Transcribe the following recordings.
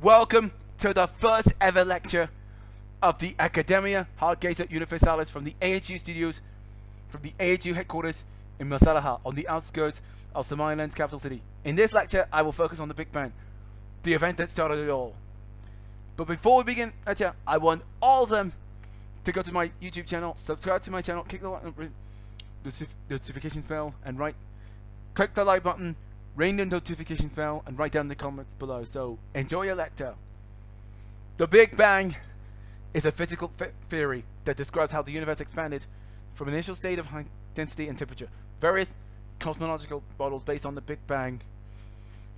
Welcome to the first ever lecture of the Academia Hargeisa Universalis from the AHU studios, from the AHU headquarters in Masalaha on the outskirts of Somaliland's capital city. In this lecture, I will focus on the Big Bang, the event that started it all. But before we begin lecture, I want all of them to go to my YouTube channel, subscribe to my channel, click the notifications bell, and click the like button, ring the notifications bell, and write down in the comments below. So enjoy your lecture. The Big Bang is a physical theory that describes how the universe expanded from an initial state of high density and temperature. Various cosmological models based on the Big Bang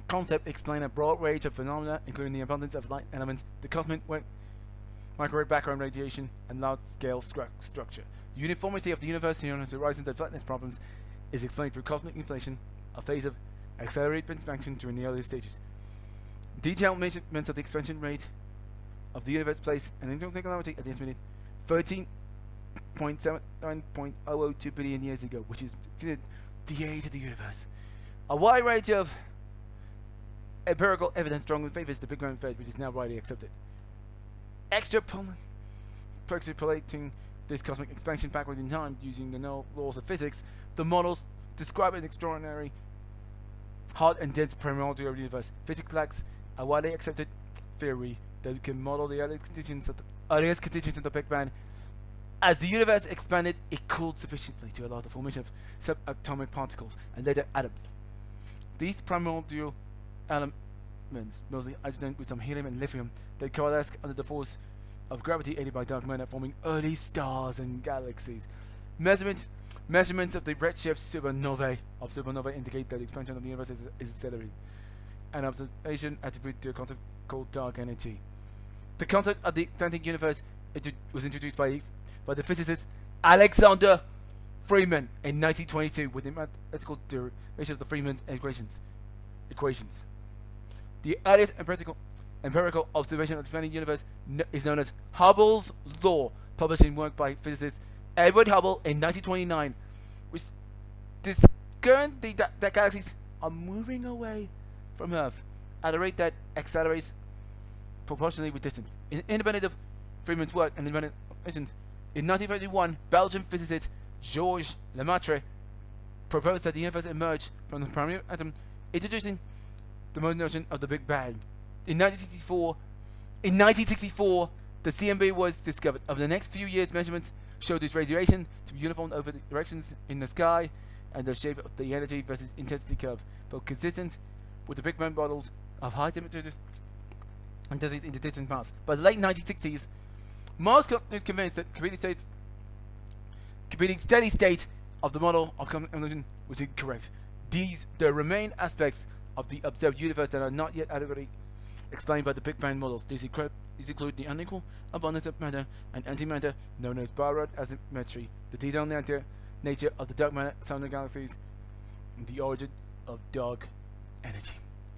concept explain a broad range of phenomena, including the abundance of light elements, the cosmic microwave background radiation, and large-scale structure. The uniformity of the universe, known as horizons and flatness problems, is explained through cosmic inflation, a phase of accelerated expansion during the earliest stages. Detailed measurements of the expansion rate of the universe place an intergalactic at the estimated 13.79.002 billion years ago, which is the age of the universe. A wide range of empirical evidence strongly favors the Big Bang theory, which is now widely accepted. Extrapolating this cosmic expansion backwards in time using the laws of physics, the models describe an extraordinary hot and dense primordial universe. Physics lacks a widely accepted theory that can model the earliest conditions of the Big Bang. As the universe expanded, it cooled sufficiently to allow the formation of subatomic particles and later atoms. These primordial elements, mostly hydrogen with some helium and lithium, they coalesce under the force of gravity aided by dark matter, forming early stars and galaxies. Measurements of the redshift supernovae indicate that the expansion of the universe is accelerating. An observation attributed to a concept called dark energy. The concept of the expanding universe was introduced by the physicist Alexander Freeman in 1922 with the mathematical derivation of the Freeman's equations. The earliest empirical observation of the expanding universe is known as Hubble's law, published in work by physicist Edward Hubble in 1929, which discovered that galaxies are moving away from Earth at a rate that accelerates proportionally with distance. Independent of Freeman's work and independent observations, in 1931, Belgian physicist Georges Lemaitre proposed that the universe emerged from the primary atom, introducing the modern notion of the Big Bang. In 1964, the CMB was discovered. Over the next few years, measurements showed this radiation to be uniform over the directions in the sky and the shape of the energy versus intensity curve, both consistent with the Big Bang models of high temperatures and densities in the distant past. By the late 1960s, most companies convinced that competing steady state of the model of evolution was incorrect. There remain aspects of the observed universe that are not yet adequately explained by the Big Bang models. These include the unequal abundance of matter and antimatter, known as Biot asymmetry, the detailed nature of the dark matter surrounding galaxies, and the origin of dark energy.